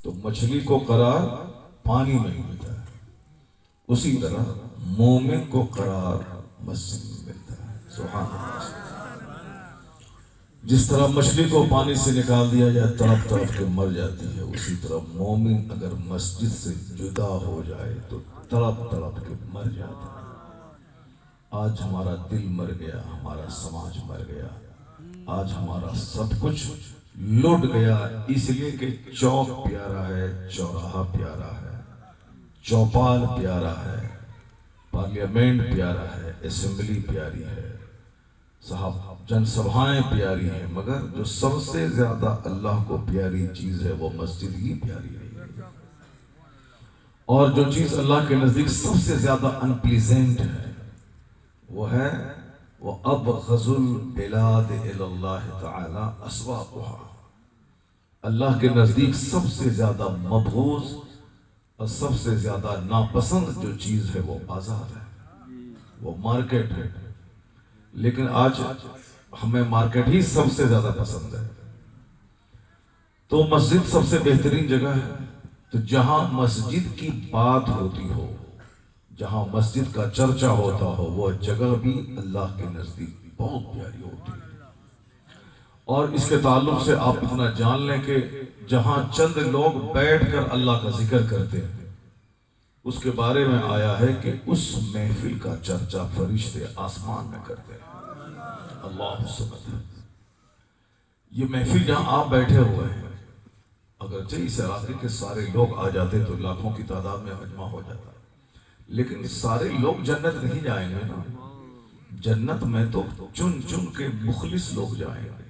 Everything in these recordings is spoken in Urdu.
تو مچھلی کو قرار پانی میں ملتا ہے، اسی طرح مومن کو قرار مسجد میں ملتا ہے۔ سبحان اللہ۔ جس طرح مچھلی کو پانی سے نکال دیا جائے تڑپ تڑپ کے مر جاتی ہے، اسی طرح مومن اگر مسجد سے جدا ہو جائے تو تڑپ تڑپ کے مر جاتا ہے۔ آج ہمارا دل مر گیا، ہمارا سماج مر گیا، آج ہمارا سب کچھ لٹ گیا، اس لیے کہ چوک پیارا ہے، چوراہا پیارا ہے، چوپال پیارا ہے، پارلیمنٹ پیارا ہے، اسمبلی پیاری ہے، صاحب جن سبھائیں پیاری ہیں، مگر جو سب سے زیادہ اللہ کو پیاری چیز ہے وہ مسجد ہی پیاری ہے۔ اور جو چیز اللہ کے نزدیک سب سے زیادہ انپلیزنٹ ہے وہ ہے وَأَبْغَضُ الْبِلَادِ إِلَى اللَّهِ تَعَالَى أَسْوَاقُهَا، اللہ کے نزدیک سب سے زیادہ مبغوض اور سب سے زیادہ ناپسند جو چیز ہے وہ بازار ہے، وہ مارکیٹ ہے۔ لیکن آج ہمیں مارکیٹ ہی سب سے زیادہ پسند ہے، تو مسجد سب سے بہترین جگہ ہے۔ تو جہاں مسجد کی بات ہوتی ہو، جہاں مسجد کا چرچا ہوتا ہو، وہ جگہ بھی اللہ کے نزدیک بہت پیاری ہوتی ہے۔ اور اس کے تعلق سے آپ اتنا جان لیں کہ جہاں چند لوگ بیٹھ کر اللہ کا ذکر کرتے ہیں، اس کے بارے میں آیا ہے کہ اس محفل کا چرچا فرشتے آسمان میں کرتے ہیں۔ اللہ سبحانہ۔ یہ محفل جہاں آپ بیٹھے ہوئے ہیں، اگرچہ اس علاقے کے سارے لوگ آ جاتے تو لاکھوں کی تعداد میں مجمع ہو جاتا، لیکن سارے لوگ جنت نہیں جائیں گے نا۔ جنت میں تو چن چن کے مخلص لوگ جائیں گے۔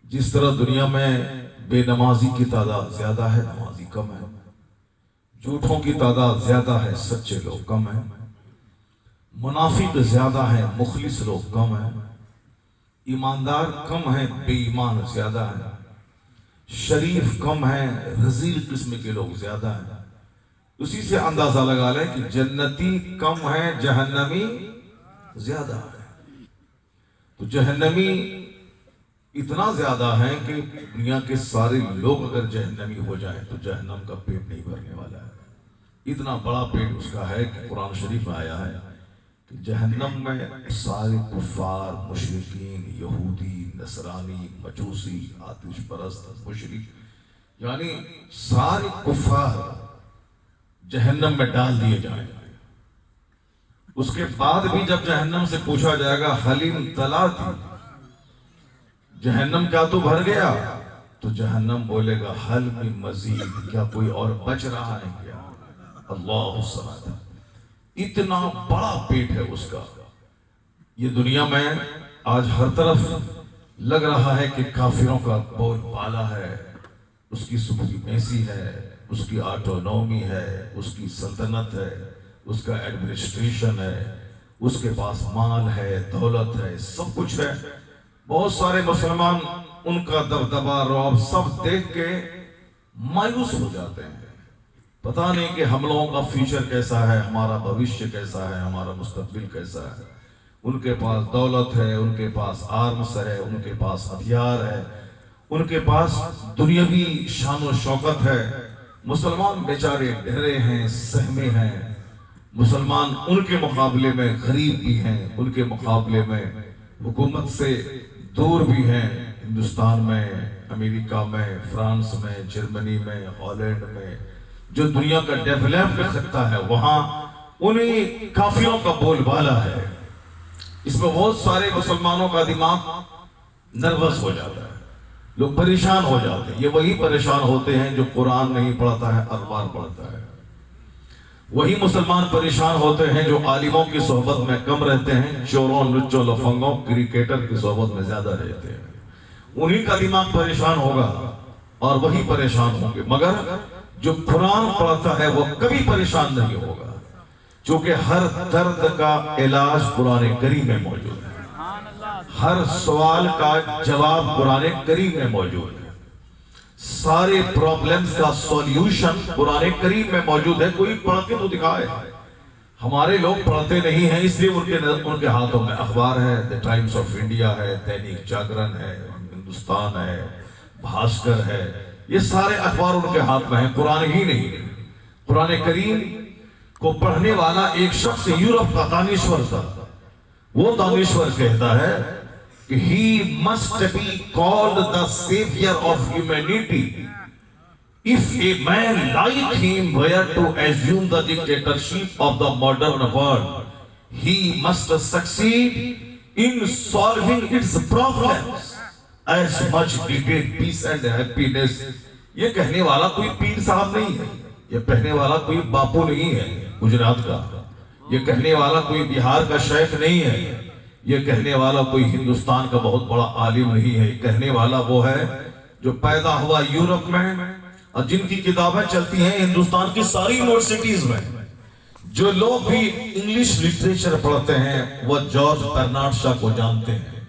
جس طرح دنیا میں بے نمازی کی تعداد زیادہ ہے، نمازی کم ہے، جھوٹوں کی تعداد زیادہ ہے، سچے لوگ کم ہیں، منافق زیادہ ہیں، مخلص لوگ کم ہیں، ایماندار کم ہیں، بے ایمان زیادہ ہیں، شریف کم ہیں، رذیل قسم کے لوگ زیادہ ہیں۔ اسی سے اندازہ لگا لیں کہ جنتی کم ہیں، جہنمی زیادہ ہیں۔ تو جہنمی اتنا زیادہ ہیں کہ دنیا کے سارے لوگ اگر جہنمی ہو جائیں تو جہنم کا پیٹ نہیں بھرنے والا ہے۔ اتنا بڑا پیٹ اس کا ہے کہ قرآن شریف میں آیا ہے کہ جہنم میں سارے کفار، مشرکین، یہودی، نصرانی، مجوسی، آتش پرست، مشرک، یعنی سارے کفار جہنم میں ڈال دیے جائیں گے۔ اس کے بعد بھی جب جہنم سے پوچھا جائے گا حلیم تلاتی، جہنم کیا تو بھر گیا؟ تو جہنم بولے گا حل من مزید، کیا کوئی اور بچ رہا ہے کیا؟ اللہ سبحانہ۔ اتنا بڑا پیٹ ہے اس کا۔ یہ دنیا میں آج ہر طرف لگ رہا ہے کہ کافروں کا بول بالا ہے، اس کی سپریمیسی ہے، اس کی آٹونومی ہے، اس کی سلطنت ہے، اس کا ایڈمنسٹریشن ہے، اس کے پاس مال ہے، دولت ہے، سب کچھ ہے۔ بہت سارے مسلمان ان کا دبدبہ، رعب سب دیکھ کے مایوس ہو جاتے ہیں۔ پتہ نہیں کہ ہم لوگوں کا فیوچر کیسا ہے، ہمارا بھوشیہ کیسا ہے، ہمارا مستقبل کیسا ہے۔ ان کے پاس دولت ہے، ان کے پاس آرمز ہے، ان کے پاس ہتھیار ہے، ان کے پاس دنیاوی شان و شوکت ہے۔ مسلمان بیچارے ڈرے ہیں، سہمے ہیں۔ مسلمان ان کے مقابلے میں غریب بھی ہیں، ان کے مقابلے میں حکومت سے دور بھی ہیں۔ ہندوستان میں، امریکہ میں، فرانس میں، جرمنی میں، ہالینڈ میں، جو دنیا کا ڈیولپ خطہ ہے، وہاں انہیں کافروں کا بول بالا ہے۔ اس میں بہت سارے مسلمانوں کا دماغ نروس ہو جاتا ہے، لوگ پریشان ہو جاتے ہیں۔ یہ وہی پریشان ہوتے ہیں جو قرآن نہیں پڑھتا ہے، اخبار پڑھتا ہے۔ وہی مسلمان پریشان ہوتے ہیں جو عالموں کی صحبت میں کم رہتے ہیں، چوروں، لچوں، لفنگوں، کرکٹر کی صحبت میں زیادہ رہتے ہیں۔ انہی کا دماغ پریشان ہوگا اور وہی پریشان ہوں گے، مگر جو قرآن پڑھتا ہے وہ کبھی پریشان نہیں ہوگا، چونکہ ہر درد کا علاج قرآن کریم میں موجود ہے، ہر سوال کا جواب قرآن کریم میں موجود ہے، سارے پرابلمز کا سولیوشن قرآن کریم میں موجود ہے۔ کوئی پڑھ کے تو دکھائے۔ ہمارے لوگ پڑھتے نہیں ہیں، اس لیے ان کے ہاتھوں میں اخبار ہے، دی ٹائمز آف انڈیا ہے، دینک جاگرن ہے، ہندوستان ہے، بھاسکر ہے، یہ سارے اخبار ان کے ہاتھ میں ہیں، قرآن ہی نہیں ہے۔ قرآن کریم کو پڑھنے والا ایک شخص یورپ کا دانشور تھا، وہ دانشور کہتا ہے کہ he must be called the savior of humanity if a man like him were to assume the dictatorship of the modern world. He must succeed in solving its problems as much needed peace and happiness. یہ کہنے والا کوئی پیر صاحب نہیں ہے، یہ کہنے والا کوئی باپو نہیں ہے گجرات کا، یہ کہنے والا کوئی بہار کا شیخ نہیں ہے، یہ کہنے والا کوئی ہندوستان کا بہت بڑا عالم نہیں ہے، یہ کہنے والا وہ ہے جو پیدا ہوا یورپ میں اور جن کی کتابیں چلتی ہیں ہندوستان کی ساری یونیورسٹیز میں۔ جو لوگ بھی انگلش لٹریچر پڑھتے ہیں وہ جارج برنارڈ شاہ کو جانتے ہیں۔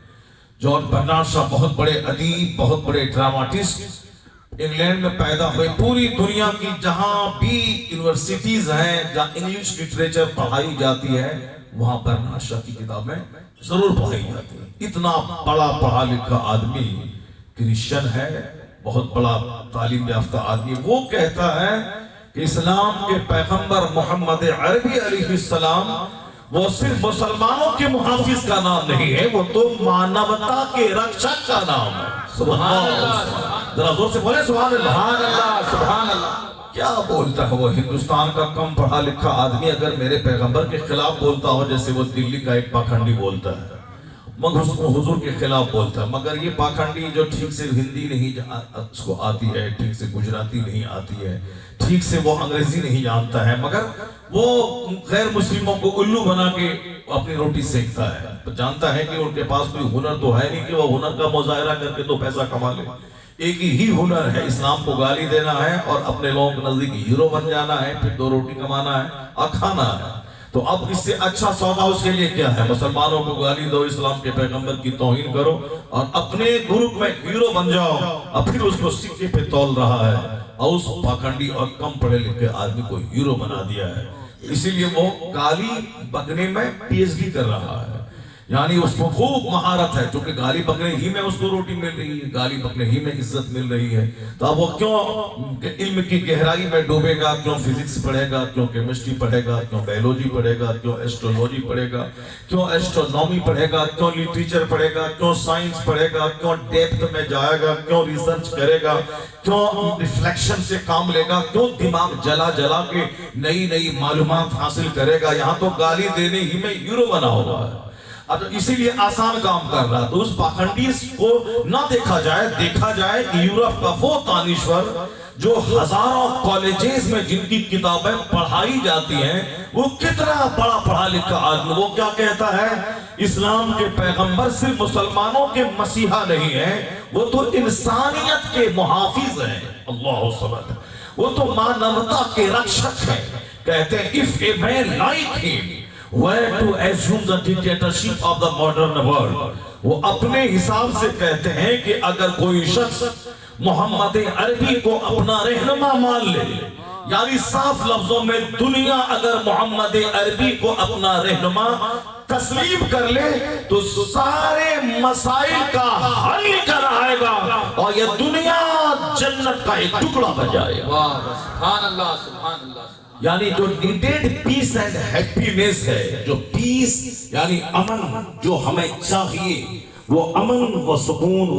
جارج برنارڈ شاہ بہت بڑے ادیب، بہت بڑے ڈراماٹسٹ، انگلینڈ میں پیدا ہوئے۔ پوری دنیا کی جہاں بھی یونیورسٹیز ہیں جہاں انگلش لٹریچر پڑھائی جاتی ہے وہاں برنارڈ شاہ کی کتابیں ضرور پڑھائی جاتی ہیں۔ اتنا بڑا پڑھا لکھا آدمی کرسچن ہے، بہت بڑا تعلیم یافتہ آدمی۔ وہ کہتا ہے کہ اسلام کے پیغمبر محمد عربی علیہ السلام وہ صرف مسلمانوں کے محافظ کا نام نہیں ہے، وہ تو مانوتا کے رکشک کا نام ہے۔ سبحان اللہ، ذرا زور سے بولے سبحان اللہ۔ سبحان اللہ، سبحان اللہ۔ کیا بولتا ہے وہ ہندوستان کا کم پڑھا لکھا آدمی اگر میرے پیغمبر کے خلاف بولتا ہو جیسے وہ دلی کا ایک پاکھنڈی بولتا ہے، مگر اس کو حضور کے خلاف بولتا ہے، مگر یہ پاکھنڈی جو ٹھیک سے ہندی نہیں اس کو آتی ہے، ٹھیک سے گجراتی نہیں آتی ہے، ٹھیک سے وہ انگریزی نہیں جانتا ہے، مگر وہ غیر مسلموں کو الو بنا کے اپنی روٹی سیکتا ہے، جانتا ہے کہ ان کے پاس کوئی ہنر تو ہے نہیں کہ وہ ہنر کا مظاہرہ کر کے تو پیسہ کما لے۔ ایک ہی ہنر ہے، اسلام کو گالی دینا ہے اور اپنے لوگوں کے نزدیک ہیرو بن جانا ہے، پھر دو روٹی کمانا ہے اور کھانا ہے۔ تو اب اس سے اچھا سودا اس کے لیے کیا ہے؟ مسلمانوں کو گالی دو، اسلام کے پیغمبر کی توہین کرو اور اپنے گروپ میں ہیرو بن جاؤ، اور پھر اس کو سکے پہ تول رہا ہے اور اس پاکھنڈی اور کم پڑھے لکھے آدمی کو ہیرو بنا دیا ہے۔ اسی لیے وہ گالی بکنے میں پی ایچ ڈی کر رہا ہے، یعنی اس کو خوب مہارت ہے، چونکہ گالی بکنے ہی میں اس کو روٹی مل رہی ہے، گالی بکنے ہی میں عزت مل رہی ہے، تو اب وہ کیوں علم کی گہرائی میں ڈوبے گا؟ کیوں فزکس پڑھے گا؟ کیوں کیمسٹری پڑھے گا؟ کیوں بایولوجی پڑھے گا؟ کیوں ایسٹرولوجی پڑھے گا؟ کیوں ایسٹرونومی پڑھے گا؟ کیوں لٹریچر پڑھے گا؟ کیوں سائنس پڑھے گا؟ کیوں ڈیپتھ میں جائے گا؟ کیوں ریسرچ کرے گا؟ کیوں ریفلیکشن سے کام لے گا؟ کیوں دماغ جلا جلا کے نئی نئی معلومات حاصل کرے گا؟ یہاں تو گالی دینے ہی میں ہیرو بنا ہوا ہے۔ اب اسی لیے آسان کام کر رہا، تو اس پاکھنڈیز کو نہ دیکھا جائے کہ یورپ کا وہ دانشور جو ہزاروں کالجز میں جن کی کتابیں پڑھائی جاتی ہیں وہ کتنا بڑا پڑھا لکھا آدمی، وہ کیا کہتا ہے؟ اسلام کے پیغمبر صرف مسلمانوں کے مسیحا نہیں ہیں، وہ تو انسانیت کے محافظ ہیں۔ اللہ صمد، وہ تو مانوتا کے رکشک ہیں۔ کہتے ہیں if a man like him were to assume the dictatorship of the modern world، وہ اپنے حساب سے کہتے ہیں کہ اگر کوئی شخص محمد عربی کو اپنا رہنما مان لے، یعنی صاف لفظوں میں دنیا اگر محمد عربی کو اپنا رہنما تسلیم کر لے تو سارے مسائل کا حل کر آئے گا اور یہ دنیا جنت کا ایک ٹکڑا بن جائے گا۔ سبحان اللہ، سبحان اللہ۔ یعنی جو نیڈیڈ پیس اینڈ ہیپینس ہے، جو پیس یعنی امن جو ہمیں چاہیے، وہ امن و سکون